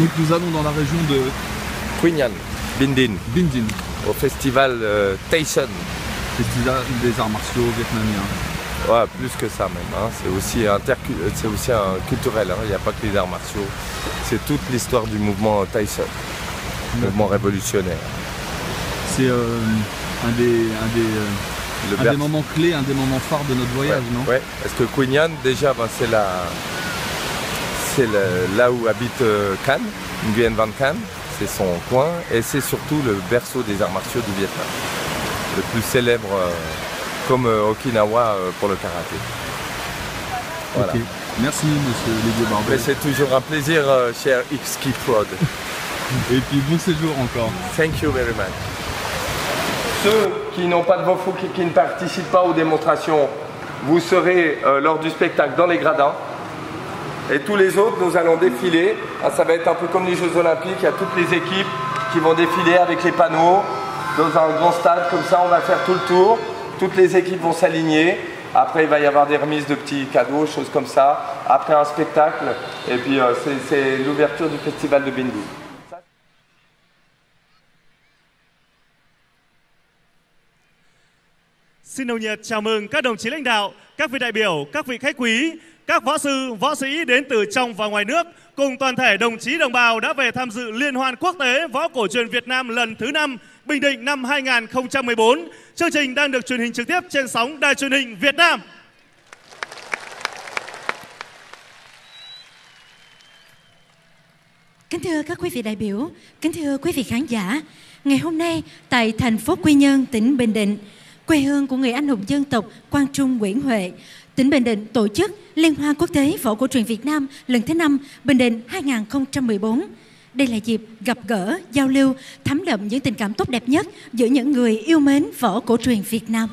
Donc nous allons dans la région de Quy Nhơn, Binh Dinh, Binh Dinh, au festival Tay Son. festival des arts martiaux vietnamiens. Ouais, plus que ça même. Hein. C'est aussi un culturel. Hein. Il n'y a pas que les arts martiaux. C'est toute l'histoire du mouvement Tay Son, mouvement révolutionnaire. C'est un des moments clés, un des moments phares de notre voyage, non? Ouais, parce que Quy Nhơn, déjà, c'est là où habite Can, Nguyen Van Can, c'est son coin, et c'est surtout le berceau des arts martiaux du Vietnam, le plus célèbre, comme Okinawa pour le karaté. Voilà. Okay. Merci, monsieur Légué Barbel. Mais c'est toujours un plaisir, cher X-Kid Prod. Et puis bon séjour encore. Thank you very much. Ceux qui n'ont pas de Vofu, qui ne participent pas aux démonstrations, vous serez lors du spectacle dans les gradins. Et tous les autres, nous allons défiler. Ça va être un peu comme les Jeux Olympiques. Il y a toutes les équipes qui vont défiler avec les panneaux dans un grand stade. Comme ça, on va faire tout le tour. Toutes les équipes vont s'aligner. Après, il va y avoir des remises de petits cadeaux, choses comme ça. Après, un spectacle. Et puis, c'est l'ouverture du festival de Binh Dinh. Xin nồng nhiệt chào mừng các đồng chí lãnh đạo, các vị đại biểu, các vị khách quý, các võ sư, võ sĩ đến từ trong và ngoài nước cùng toàn thể đồng chí đồng bào đã về tham dự Liên hoan quốc tế võ cổ truyền Việt Nam lần thứ 5 Bình Định năm 2014. Chương trình đang được truyền hình trực tiếp trên sóng Đài Truyền hình Việt Nam. Kính thưa các quý vị đại biểu, kính thưa quý vị khán giả, ngày hôm nay tại thành phố Quy Nhơn, tỉnh Bình Định, quê hương của người anh hùng dân tộc Quang Trung Nguyễn Huệ, tỉnh Bình Định tổ chức Liên hoan quốc tế võ cổ truyền Việt Nam lần thứ 5 Bình Định 2014. Đây là dịp gặp gỡ, giao lưu, thấm đậm những tình cảm tốt đẹp nhất giữa những người yêu mến võ cổ truyền Việt Nam.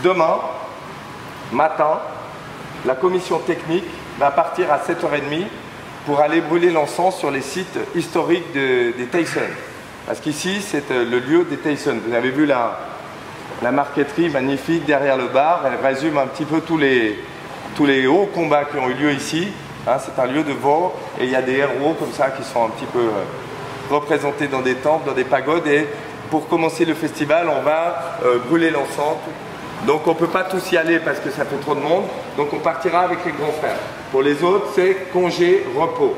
demain matin, la commission technique va partir à 7h30 pour aller brûler l'encens sur les sites historiques des Tyson. Parce qu'ici, c'est le lieu des Tyson. Vous avez vu la marqueterie magnifique derrière le bar. Elle résume un petit peu tous les hauts combats qui ont eu lieu ici. Hein, c'est un lieu de vent et il y a des héros comme ça qui sont un petit peu représentés dans des temples, dans des pagodes. Et pour commencer le festival, on va brûler l'encens. Donc on ne peut pas tous y aller parce que ça fait trop de monde. Donc on partira avec les grands frères. Pour les autres, c'est congé, repos.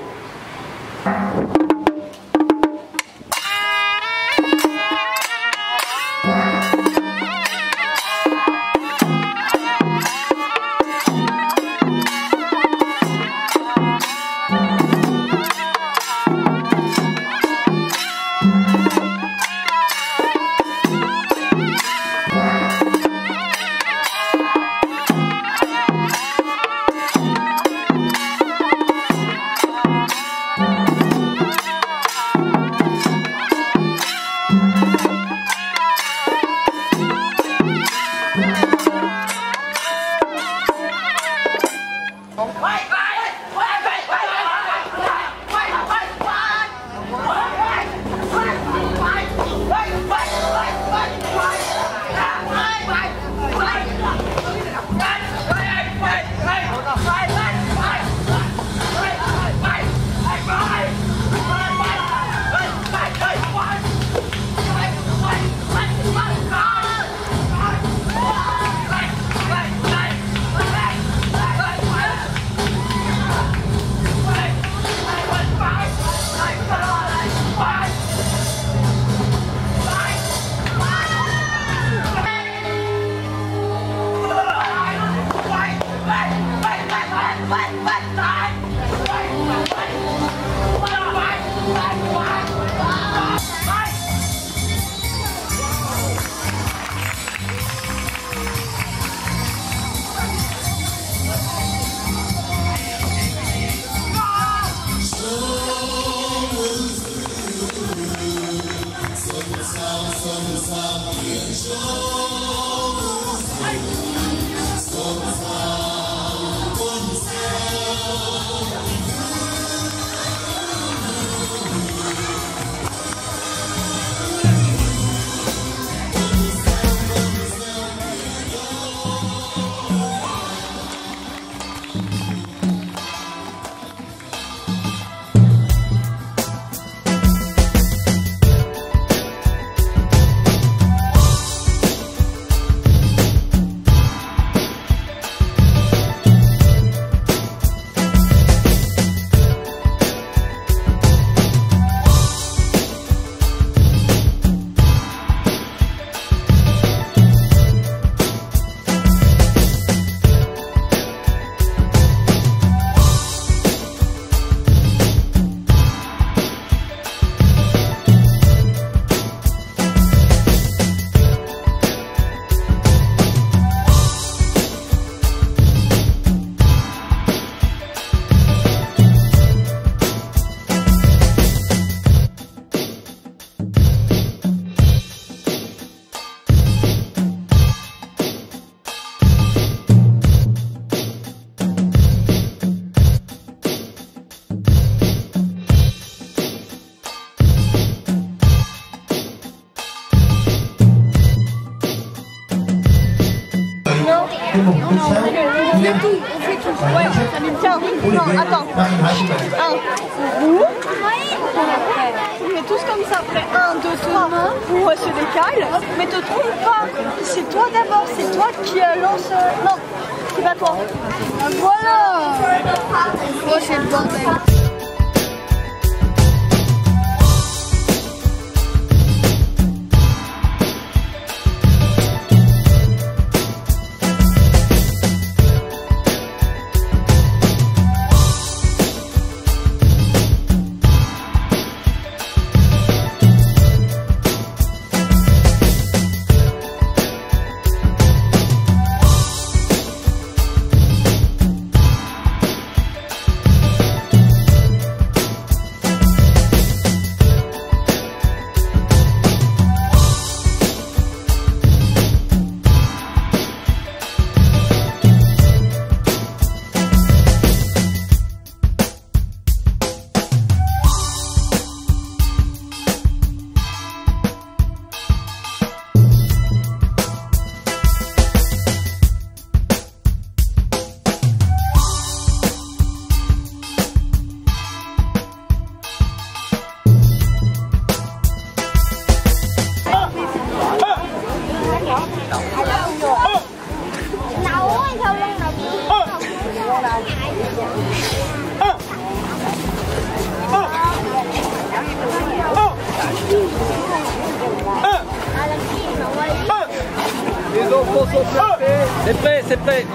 Ouais, tiens, non, attends. 1, vous. On met tous comme ça après. 1, 2, 3. On se décale. Mais te trompe pas. C'est toi d'abord. C'est toi qui lance. Non, c'est pas toi. Voilà. Oh, c'est le bordel. Les enfants sont prêts. C'est prêt, c'est prêt.